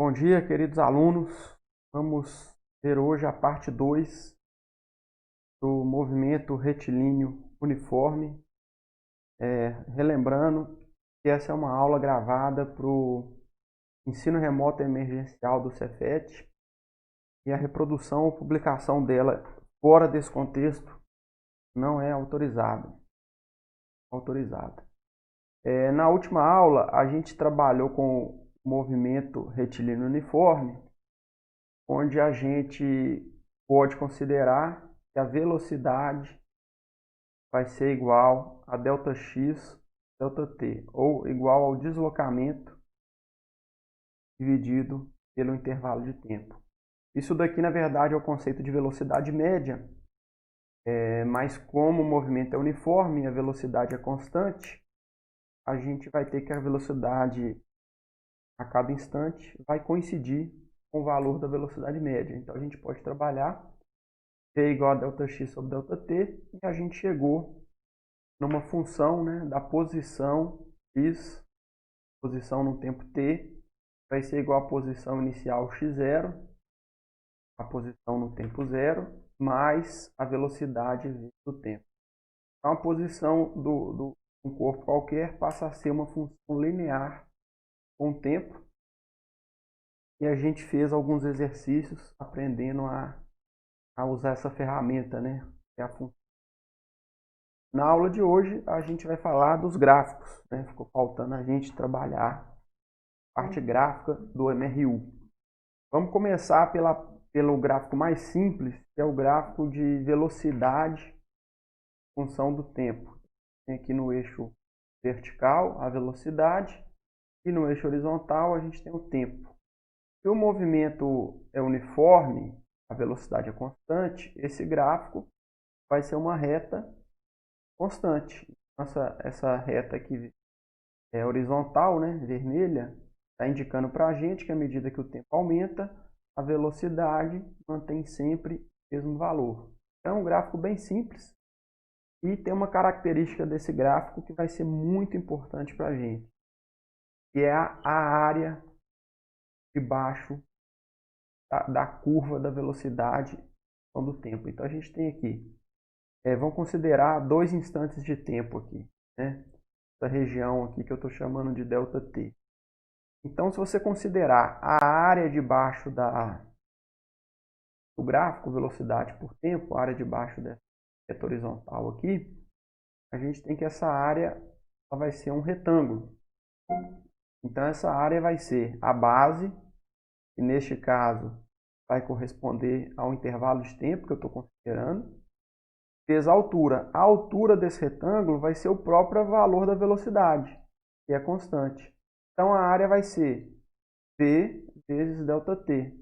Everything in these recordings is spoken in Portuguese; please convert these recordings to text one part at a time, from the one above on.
Bom dia, queridos alunos. Vamos ver hoje a parte 2 do movimento retilíneo uniforme. Relembrando que essa é uma aula gravada para o ensino remoto emergencial do Cefet e a reprodução ou publicação dela fora desse contexto não é autorizada. Na última aula, a gente trabalhou com o movimento retilíneo uniforme, onde a gente pode considerar que a velocidade vai ser igual a ΔX, ΔT, ou igual ao deslocamento dividido pelo intervalo de tempo. Isso daqui, na verdade, é o conceito de velocidade média, mas como o movimento é uniforme e a velocidade é constante, a gente vai ter que a velocidade a cada instante vai coincidir com o valor da velocidade média. Então, a gente pode trabalhar V igual a ΔX sobre ΔT, e a gente chegou numa função, né, da posição x, posição no tempo t, vai ser igual à posição inicial x0, a posição no tempo 0, mais a velocidade vezes o tempo. Então, a posição do um corpo qualquer passa a ser uma função linear com o tempo, e a gente fez alguns exercícios aprendendo a usar essa ferramenta, né, que é a função. Na aula de hoje, a gente vai falar dos gráficos, né? Ficou faltando a gente trabalhar a parte gráfica do MRU. Vamos começar pelo gráfico mais simples, que é o gráfico de velocidade em função do tempo. Tem aqui no eixo vertical a velocidade e no eixo horizontal a gente tem o tempo. Se o movimento é uniforme, a velocidade é constante, esse gráfico vai ser uma reta constante. Essa reta aqui é horizontal, né, vermelha, está indicando para a gente que à medida que o tempo aumenta, a velocidade mantém sempre o mesmo valor. Então, é um gráfico bem simples e tem uma característica desse gráfico que vai ser muito importante para a gente, que é a área debaixo da curva da velocidade do tempo. Então, a gente tem aqui, vamos considerar 2 instantes de tempo aqui, né? Essa região aqui que eu estou chamando de ΔT. Então, se você considerar a área debaixo do gráfico, velocidade por tempo, a área debaixo dessa reta horizontal aqui, a gente tem que essa área ela vai ser um retângulo. Então, essa área vai ser a base, que neste caso vai corresponder ao intervalo de tempo que eu estou considerando, vezes a altura. A altura desse retângulo vai ser o próprio valor da velocidade, que é constante. Então, a área vai ser V vezes ΔT.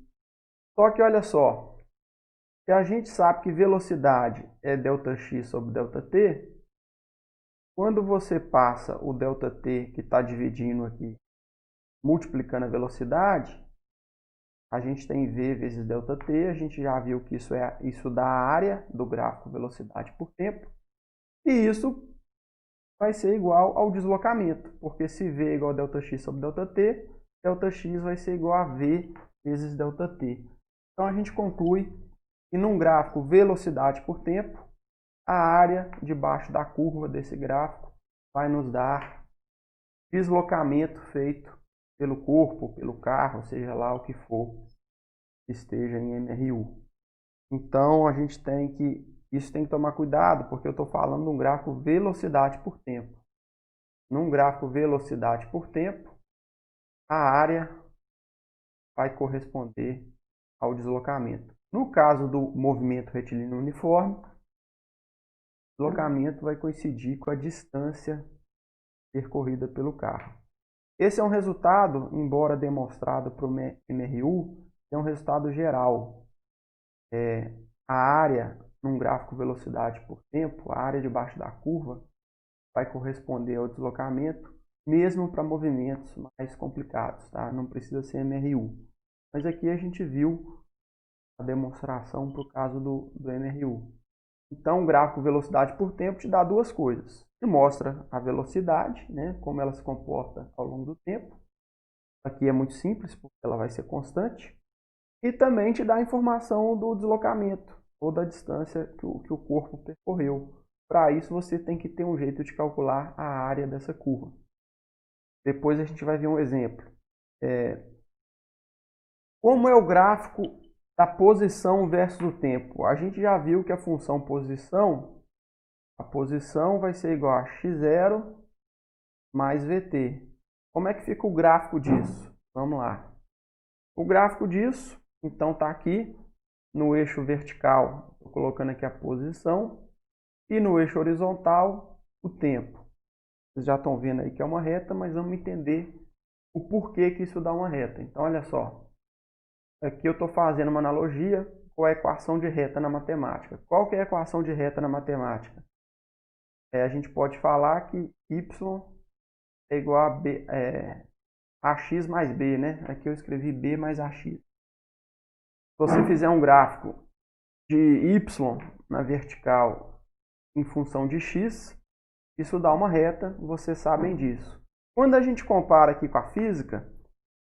Só que olha só, se a gente sabe que velocidade é ΔX sobre ΔT, quando você passa o ΔT que está dividindo aqui, multiplicando a velocidade, a gente tem V vezes ΔT, a gente já viu que isso dá a área do gráfico velocidade por tempo, e isso vai ser igual ao deslocamento, porque se V é igual a ΔX sobre ΔT, ΔX vai ser igual a V vezes ΔT. Então a gente conclui que num gráfico velocidade por tempo, a área debaixo da curva desse gráfico vai nos dar deslocamento feito pelo corpo, pelo carro, seja lá o que for que esteja em MRU. Então a gente isso tem que tomar cuidado, porque eu estou falando de um gráfico velocidade por tempo. Num gráfico velocidade por tempo, a área vai corresponder ao deslocamento. No caso do movimento retilíneo uniforme, o deslocamento vai coincidir com a distância percorrida pelo carro. Esse é um resultado, embora demonstrado para o MRU, é um resultado geral. A área, num gráfico velocidade por tempo, a área debaixo da curva, vai corresponder ao deslocamento, mesmo para movimentos mais complicados, tá? Não precisa ser MRU. Mas aqui a gente viu a demonstração para o caso do MRU. Então, o gráfico velocidade por tempo te dá duas coisas. Te mostra a velocidade, né, como ela se comporta ao longo do tempo, Aqui é muito simples, porque ela vai ser constante. E também te dá a informação do deslocamento ou da distância que o corpo percorreu. Para isso, você tem que ter um jeito de calcular a área dessa curva. Depois a gente vai ver um exemplo. Como é o gráfico da posição versus o tempo? A gente já viu que a função posição, a posição vai ser igual a x0 mais vt. Como é que fica o gráfico disso? Vamos lá. O gráfico disso, então, está aqui no eixo vertical, estou colocando aqui a posição, e no eixo horizontal, o tempo. Vocês já estão vendo aí que é uma reta, mas vamos entender o porquê que isso dá uma reta. Então, olha só. Aqui eu estou fazendo uma analogia com a equação de reta na matemática. Qual que é a equação de reta na matemática? A gente pode falar que y é igual a, b, ax mais b, né? Aqui eu escrevi b mais ax. Se você fizer um gráfico de y na vertical em função de x, isso dá uma reta, vocês sabem disso. Quando a gente compara aqui com a física,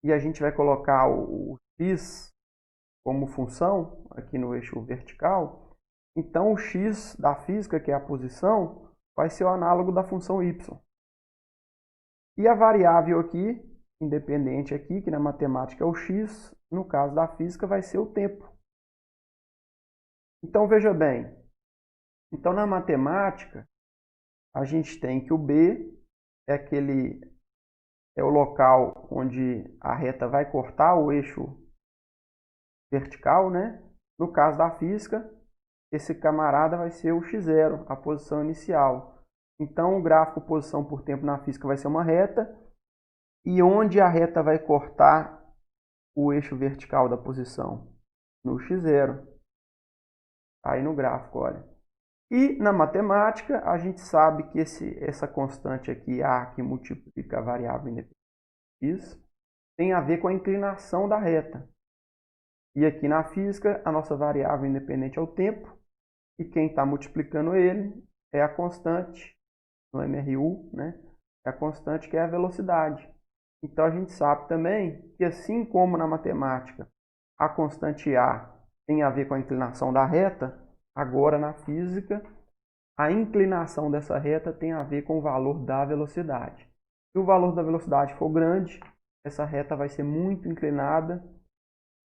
e a gente vai colocar o x como função aqui no eixo vertical, então o x da física, que é a posição, vai ser o análogo da função y. E a variável aqui, independente aqui, que na matemática é o x, no caso da física vai ser o tempo. Então veja bem, então na matemática a gente tem que o b é o local onde a reta vai cortar o eixo vertical, né? No caso da física, esse camarada vai ser o x0, a posição inicial. Então, o gráfico posição por tempo na física vai ser uma reta, e onde a reta vai cortar o eixo vertical da posição? No x0. Aí no gráfico, olha. E na matemática, a gente sabe que essa constante aqui, A, que multiplica a variável independente x, tem a ver com a inclinação da reta. E aqui na física, a nossa variável independente é o tempo, e quem está multiplicando ele é a constante, no MRU, né? É a constante que é a velocidade. Então a gente sabe também que, assim como na matemática a constante A tem a ver com a inclinação da reta, agora na física a inclinação dessa reta tem a ver com o valor da velocidade. Se o valor da velocidade for grande, essa reta vai ser muito inclinada.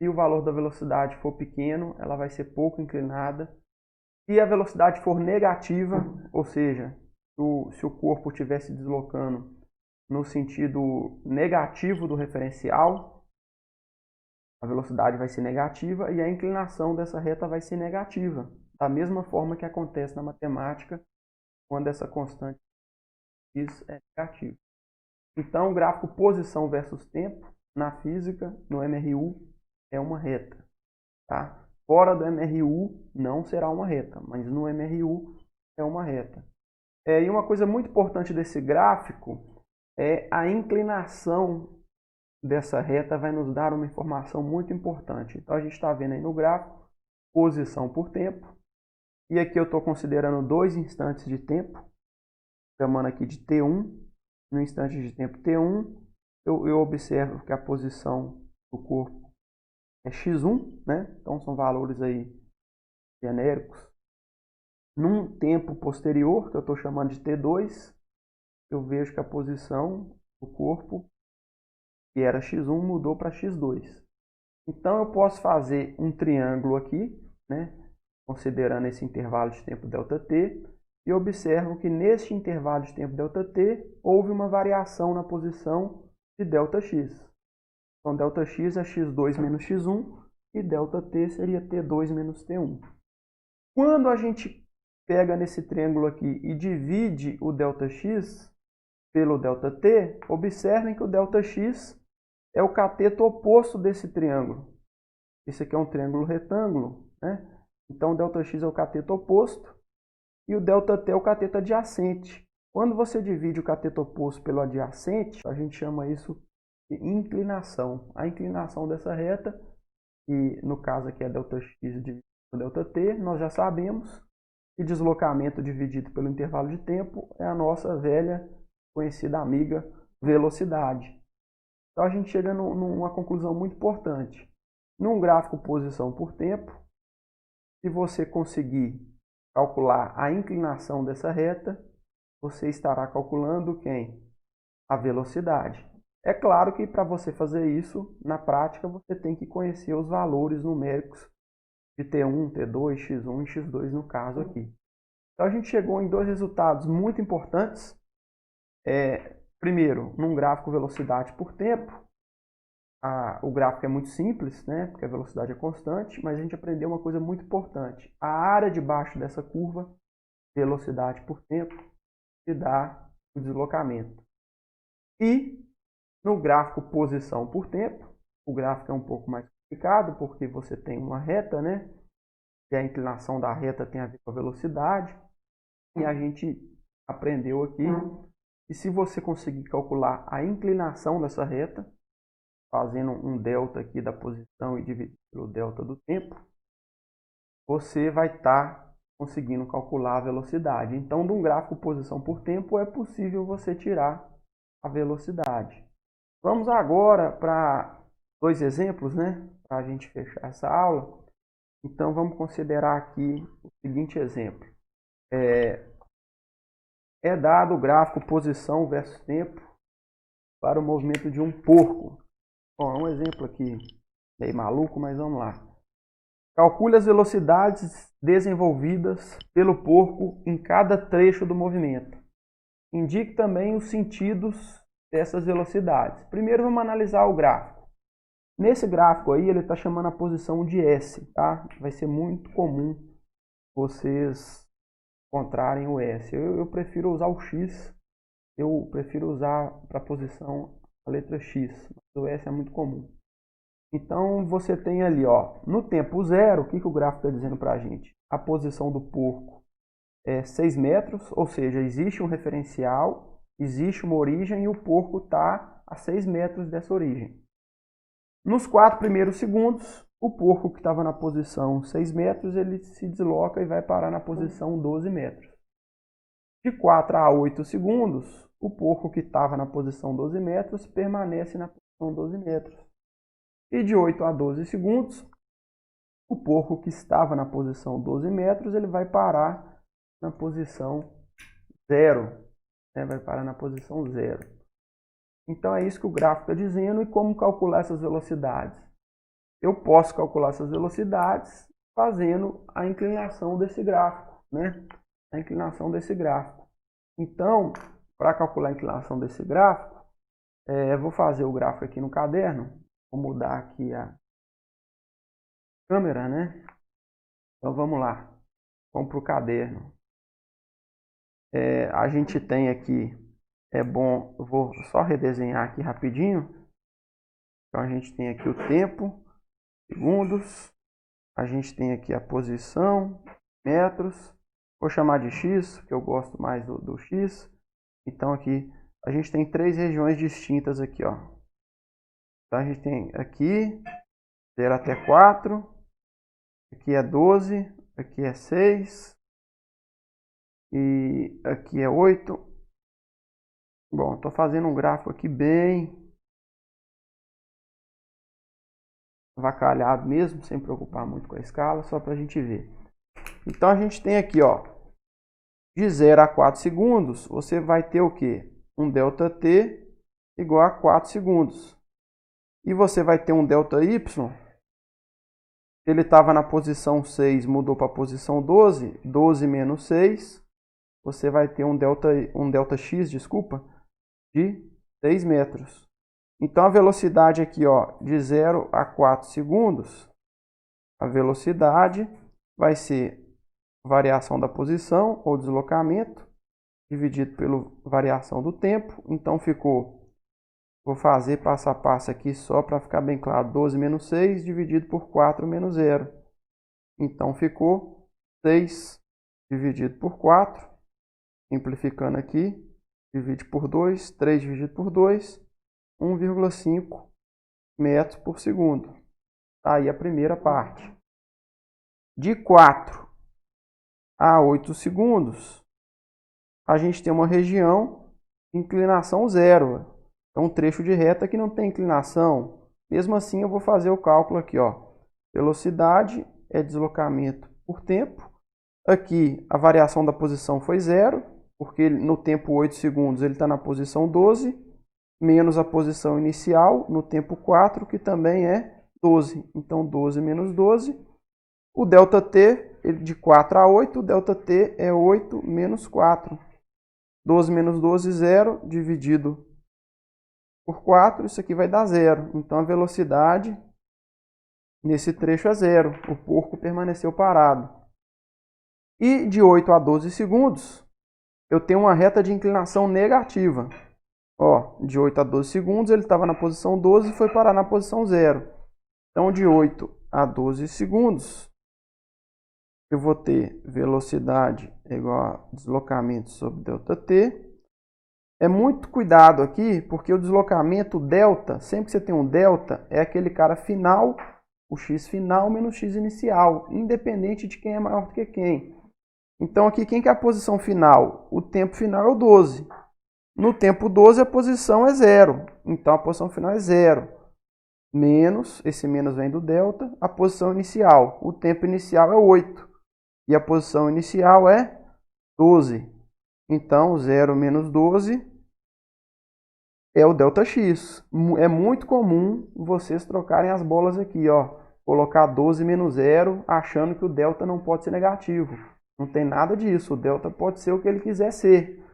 Se o valor da velocidade for pequeno, ela vai ser pouco inclinada. Se a velocidade for negativa, ou seja, se o corpo estiver se deslocando no sentido negativo do referencial, a velocidade vai ser negativa e a inclinação dessa reta vai ser negativa, da mesma forma que acontece na matemática, quando essa constante x é negativa. Então, o gráfico posição versus tempo, na física, no MRU, é uma reta. Tá? Fora do MRU, não será uma reta, mas no MRU é uma reta. E uma coisa muito importante desse gráfico é a inclinação dessa reta vai nos dar uma informação muito importante. Então, a gente está vendo aí no gráfico, posição por tempo. E aqui eu estou considerando 2 instantes de tempo, chamando aqui de T1. No instante de tempo T1, eu observo que a posição do corpo é x1, né? Então, são valores aí genéricos. Num tempo posterior, que eu estou chamando de T2, eu vejo que a posição do corpo, que era x1, mudou para x2. Então, eu posso fazer um triângulo aqui, né? Considerando esse intervalo de tempo ΔT, e observo que neste intervalo de tempo ΔT, houve uma variação na posição de ΔX. Então, ΔX é x2 menos x1, e ΔT seria T2 menos T1. Quando a gente pega nesse triângulo aqui e divide o ΔX pelo ΔT, observem que o ΔX é o cateto oposto desse triângulo. Esse aqui é um triângulo retângulo, né? Então, o ΔX é o cateto oposto e o ΔT é o cateto adjacente. Quando você divide o cateto oposto pelo adjacente, a gente chama isso de inclinação. A inclinação dessa reta, que no caso aqui é ΔX dividido por ΔT, nós já sabemos que deslocamento dividido pelo intervalo de tempo é a nossa velha conhecida amiga velocidade. Então a gente chega numa conclusão muito importante. Num gráfico posição por tempo, se você conseguir calcular a inclinação dessa reta, você estará calculando quem? A velocidade. É claro que para você fazer isso, na prática, você tem que conhecer os valores numéricos de T1, T2, X1 e X2 no caso aqui. Então a gente chegou em dois resultados muito importantes. Primeiro, num gráfico velocidade por tempo, o gráfico é muito simples, né? Porque a velocidade é constante, mas a gente aprendeu uma coisa muito importante. A área de baixo dessa curva, velocidade por tempo, te dá o deslocamento. E no gráfico posição por tempo, o gráfico é um pouco mais complicado, porque você tem uma reta, né? E a inclinação da reta tem a ver com a velocidade. E a gente aprendeu aqui que se você conseguir calcular a inclinação dessa reta, fazendo um delta aqui da posição e dividir pelo delta do tempo, você vai estar conseguindo calcular a velocidade. Então, de um gráfico posição por tempo, é possível você tirar a velocidade. Vamos agora para dois exemplos, né? Para a gente fechar essa aula. Então, vamos considerar aqui o seguinte exemplo. É dado o gráfico posição versus tempo para o movimento de um porco. Bom, é um exemplo aqui meio maluco, mas vamos lá. Calcule as velocidades desenvolvidas pelo porco em cada trecho do movimento. Indique também os sentidos dessas velocidades. Primeiro vamos analisar o gráfico. Nesse gráfico aí ele está chamando a posição de S, tá? Vai ser muito comum vocês encontrarem o S. Eu prefiro usar o X, eu prefiro usar para a posição a letra X, mas o S é muito comum. Então você tem ali, ó, no tempo zero, o que o gráfico está dizendo para a gente? A posição do porco é 6 metros, ou seja, existe um referencial, existe uma origem e o porco está a 6 metros dessa origem. Nos 4 primeiros segundos, o porco que estava na posição 6 metros, ele se desloca e vai parar na posição 12 metros. De 4 a 8 segundos, o porco que estava na posição 12 metros permanece na posição 12 metros. E de 8 a 12 segundos, o porco que estava na posição 12 metros, ele vai parar na posição 0. Vai parar na posição 0. Então é isso que o gráfico está dizendo. E como calcular essas velocidades? Eu posso calcular essas velocidades fazendo a inclinação desse gráfico, né? A inclinação desse gráfico. Então, para calcular a inclinação desse gráfico, eu vou fazer o gráfico aqui no caderno. Vou mudar aqui a câmera, né? Então vamos lá. Vamos para o caderno. A gente tem aqui, eu vou só redesenhar aqui rapidinho. Então a gente tem aqui o tempo, segundos. A gente tem aqui a posição, metros. Vou chamar de X, porque eu gosto mais do X. Então aqui a gente tem 3 regiões distintas aqui, ó. Então a gente tem aqui 0 até 4, aqui é 12, aqui é 6 e aqui é 8. Bom, estou fazendo um gráfico aqui bem avacalhado mesmo, sem preocupar muito com a escala, só para a gente ver. Então a gente tem aqui, ó, de 0 a 4 segundos, você vai ter o quê? Um ΔT igual a 4 segundos. E você vai ter um ΔY, ele estava na posição 6, mudou para a posição 12, 12 menos 6, você vai ter um ΔX, desculpa, de 6 metros. Então a velocidade aqui, ó, de 0 a 4 segundos, a velocidade vai ser variação da posição ou deslocamento, dividido pela variação do tempo. Então ficou, vou fazer passo a passo aqui só para ficar bem claro, 12 menos 6 dividido por 4 menos 0. Então ficou 6 dividido por 4, simplificando aqui, divide por 2, 3 dividido por 2, 1,5 metros por segundo. Tá aí a primeira parte. De 4 a 8 segundos, a gente tem uma região de inclinação 0. Então, um trecho de reta que não tem inclinação, mesmo assim eu vou fazer o cálculo aqui, ó. Velocidade é deslocamento por tempo. Aqui a variação da posição foi 0, porque no tempo 8 segundos ele está na posição 12, menos a posição inicial no tempo 4, que também é 12. Então 12 menos 12. O ΔT de 4 a 8, o ΔT é 8 menos 4. 12 menos 12, 0, dividido por 4, isso aqui vai dar 0. Então a velocidade nesse trecho é 0. O porco permaneceu parado. E de 8 a 12 segundos, eu tenho uma reta de inclinação negativa. Ó, de 8 a 12 segundos, ele estava na posição 12 e foi parar na posição 0. Então, de 8 a 12 segundos, eu vou ter velocidade igual a deslocamento sobre ΔT. É muito cuidado aqui, porque o deslocamento delta, sempre que você tem um delta, é aquele cara final, o x final menos o x inicial, independente de quem é maior do que quem. Então aqui, quem que é a posição final? O tempo final é o 12. No tempo 12, a posição é 0. Então a posição final é 0. Menos, esse menos vem do delta, a posição inicial. O tempo inicial é 8. E a posição inicial é 12. Então 0 menos 12 é o ΔX. É muito comum vocês trocarem as bolas aqui, ó. Colocar 12 menos 0, achando que o delta não pode ser negativo. Não tem nada disso. O delta pode ser o que ele quiser ser.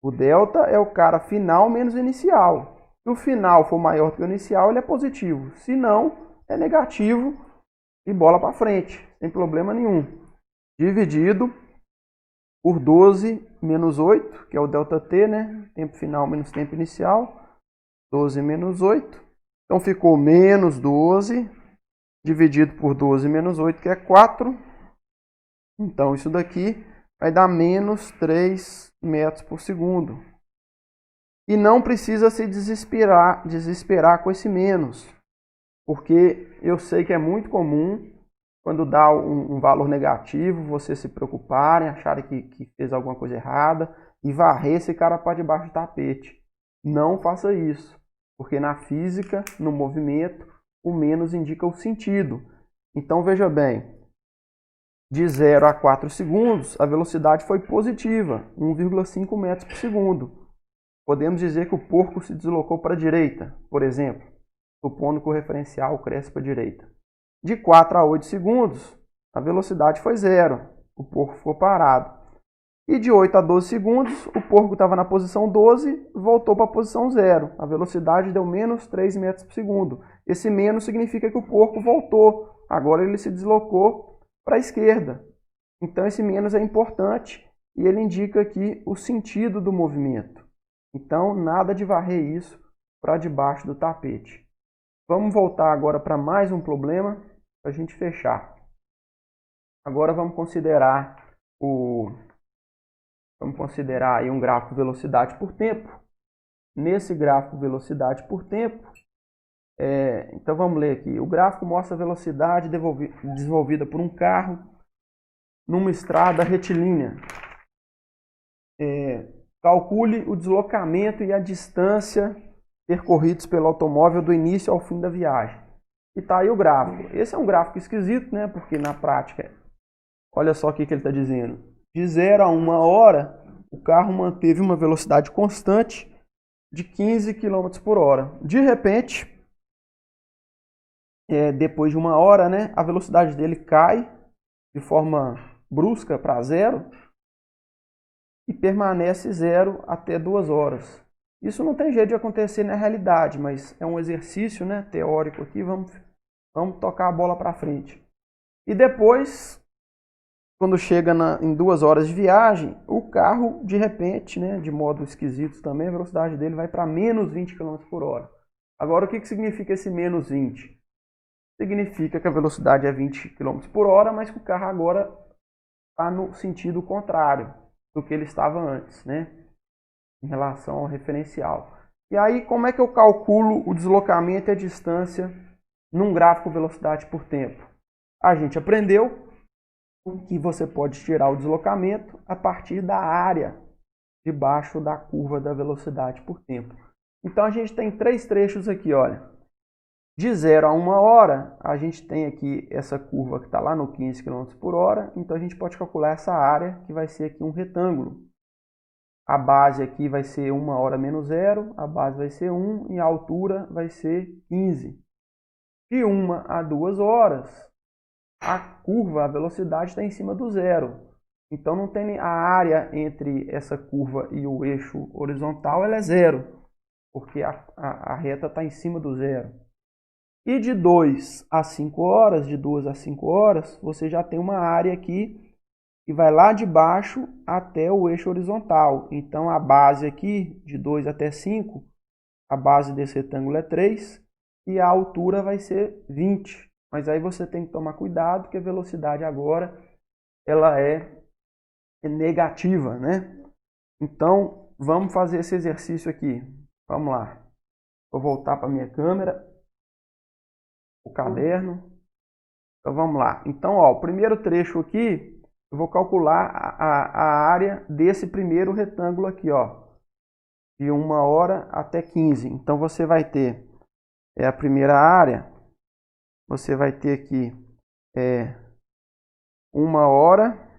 O delta é o cara final menos inicial. Se o final for maior do que o inicial, ele é positivo. Se não, é negativo e bola para frente, sem problema nenhum. Dividido por 12 menos 8, que é o ΔT, né? Tempo final menos tempo inicial. 12 menos 8. Então ficou menos 12, dividido por 12 menos 8, que é 4. Então isso daqui vai dar menos 3 metros por segundo. E não precisa se desesperar com esse menos, porque eu sei que é muito comum, quando dá um valor negativo, vocês se preocuparem, acharem que fez alguma coisa errada e varrer esse cara para debaixo do tapete. Não faça isso, porque na física, no movimento, o menos indica o sentido. Então veja bem, de 0 a 4 segundos, a velocidade foi positiva, 1,5 metros por segundo. Podemos dizer que o porco se deslocou para a direita, por exemplo, supondo que o referencial cresce para a direita. De 4 a 8 segundos, a velocidade foi 0, o porco ficou parado. E de 8 a 12 segundos, o porco estava na posição 12, voltou para a posição 0. A velocidade deu menos 3 metros por segundo. Esse menos significa que o porco voltou, agora ele se deslocou para a esquerda. Então esse menos é importante e ele indica aqui o sentido do movimento. Então nada de varrer isso para debaixo do tapete. Vamos voltar agora para mais um problema para a gente fechar. Agora vamos considerar aí um gráfico velocidade por tempo. Nesse gráfico velocidade por tempo, então vamos ler aqui. O gráfico mostra a velocidade desenvolvida por um carro numa estrada retilínea. Calcule o deslocamento e a distância percorridos pelo automóvel do início ao fim da viagem. E está aí o gráfico. Esse é um gráfico esquisito, né? Porque na prática, olha só o que ele está dizendo. De 0 a 1 hora, o carro manteve uma velocidade constante de 15 km por hora. De repente, depois de 1 hora, né, a velocidade dele cai de forma brusca para 0 e permanece 0 até 2 horas. Isso não tem jeito de acontecer na realidade, mas é um exercício, né, teórico aqui, vamos tocar a bola para frente. E depois, quando chega em 2 horas de viagem, o carro, de repente, né, de modo esquisito também, a velocidade dele vai para menos 20 km por hora. Agora, o que significa esse menos 20? Significa que a velocidade é 20 km por hora, mas que o carro agora está no sentido contrário do que ele estava antes, né? Em relação ao referencial. E aí, como é que eu calculo o deslocamento e a distância num gráfico velocidade por tempo? A gente aprendeu que você pode tirar o deslocamento a partir da área debaixo da curva da velocidade por tempo. Então a gente tem 3 trechos aqui, olha. De 0 a 1 hora, a gente tem aqui essa curva que está lá no 15 km por hora, então a gente pode calcular essa área, que vai ser aqui um retângulo. A base aqui vai ser 1 hora menos 0, a base vai ser 1 e a altura vai ser 15. De 1 a 2 horas, a curva, a velocidade está em cima do zero. Então não tem a área entre essa curva e o eixo horizontal, ela é zero, porque a reta está em cima do zero. E de 2 a 5 horas, de 2 a 5 horas, você já tem uma área aqui que vai lá de baixo até o eixo horizontal. Então a base aqui, de 2 até 5, a base desse retângulo é 3 e a altura vai ser 20. Mas aí você tem que tomar cuidado que a velocidade agora ela é negativa, né? Então vamos fazer esse exercício aqui. Vamos lá. Vou voltar para a minha câmera, o caderno. Então vamos lá. Então, ó, o primeiro trecho aqui, eu vou calcular a área desse primeiro retângulo aqui, ó, de 1 hora até 15. Então você vai ter a primeira área, você vai ter aqui 1 hora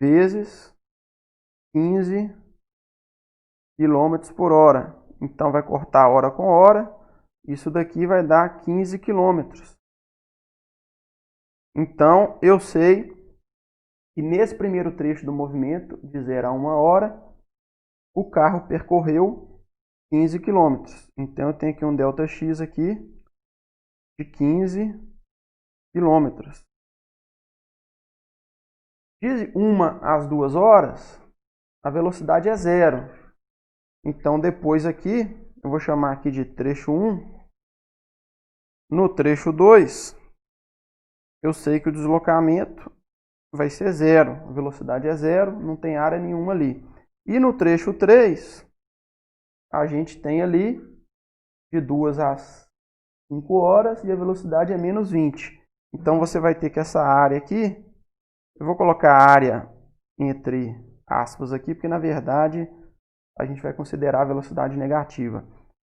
vezes 15 km por hora. Então vai cortar hora com hora. Isso daqui vai dar 15 km. Então eu sei que nesse primeiro trecho do movimento, de 0 a 1 hora, o carro percorreu 15 km. Então eu tenho aqui um ΔX aqui de 15 km. De 1 às 2 horas, a velocidade é zero. Então depois aqui, eu vou chamar aqui de trecho 1. No trecho 2, eu sei que o deslocamento vai ser zero. A velocidade é zero, não tem área nenhuma ali. E no trecho 3, a gente tem ali de 2 às 5 horas e a velocidade é menos 20. Então você vai ter que essa área aqui, eu vou colocar a área entre aspas aqui, porque na verdade a gente vai considerar a velocidade negativa.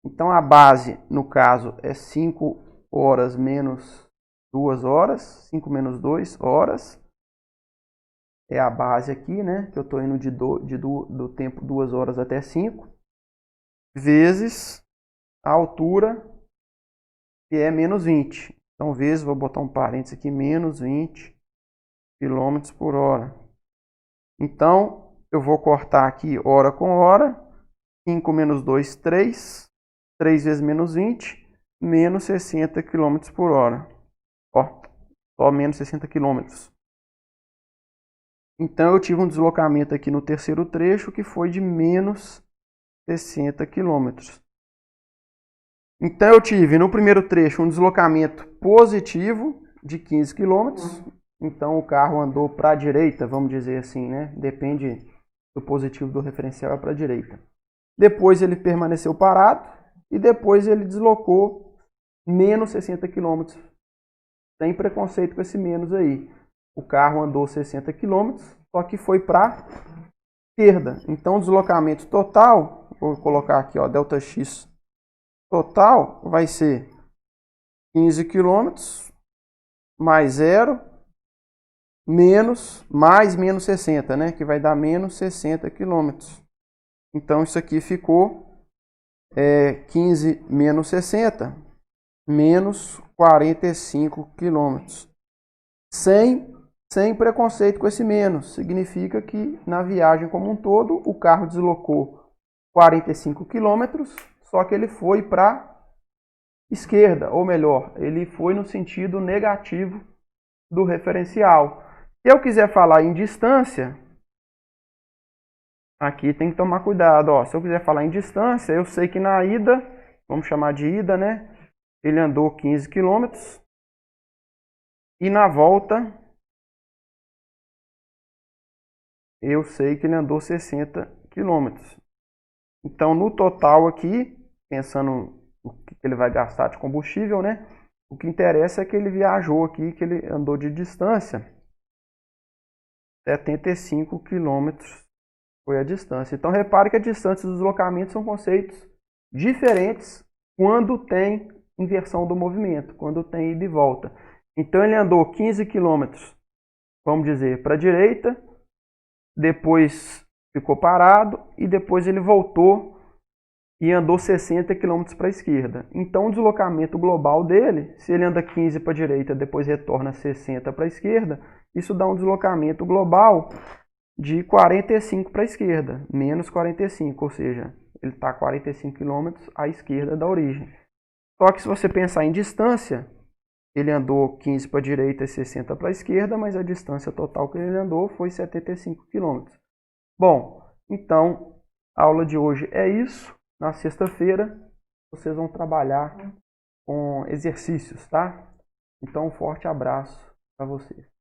Então a base, no caso, é 5 horas menos 2 horas, 5 menos 2 horas. É a base aqui, né? Que eu estou indo do tempo 2 horas até 5. Vezes a altura, que é menos 20. Então, vezes, vou botar um parênteses aqui, menos 20 km por hora. Então, eu vou cortar aqui hora com hora. 5 menos 2, 3. 3 vezes menos 20, menos 60 km por hora. Ó, só menos 60 km. Então eu tive um deslocamento aqui no terceiro trecho que foi de menos 60 km. Então eu tive no primeiro trecho um deslocamento positivo de 15 km. Então o carro andou para a direita, vamos dizer assim, né? Depende do positivo do referencial, é para a direita. Depois ele permaneceu parado e depois ele deslocou menos 60 km. Sem preconceito com esse menos aí. O carro andou 60 km, só que foi para a esquerda. Então o deslocamento total, vou colocar aqui, ó, ΔX total vai ser 15 km mais 0 mais menos 60, né? Que vai dar menos 60 km. Então isso aqui ficou 15 menos 60, menos 45 km. Sem preconceito com esse menos. Significa que na viagem como um todo, o carro deslocou 45 km, só que ele foi para a esquerda, ou melhor, ele foi no sentido negativo do referencial. Se eu quiser falar em distância, aqui tem que tomar cuidado. Ó. Se eu quiser falar em distância, eu sei que na ida, vamos chamar de ida, né? Ele andou 15 km. E na volta, eu sei que ele andou 60 km. Então, no total aqui, pensando o que ele vai gastar de combustível, né? O que interessa é que ele viajou aqui, que ele andou de distância. 75 km foi a distância. Então, repare que a distância e os deslocamentos são conceitos diferentes quando tem inversão do movimento, quando tem ida e volta. Então ele andou 15 km, vamos dizer, para a direita, depois ficou parado e depois ele voltou e andou 60 km para a esquerda. Então o deslocamento global dele, se ele anda 15 para a direita, depois retorna 60 para a esquerda, isso dá um deslocamento global de 45 para a esquerda, menos 45, ou seja, ele está 45 km à esquerda da origem. Só que se você pensar em distância, ele andou 15 para a direita e 60 para a esquerda, mas a distância total que ele andou foi 75 km. Bom, então a aula de hoje é isso. Na sexta-feira vocês vão trabalhar com exercícios, tá? Então um forte abraço para vocês.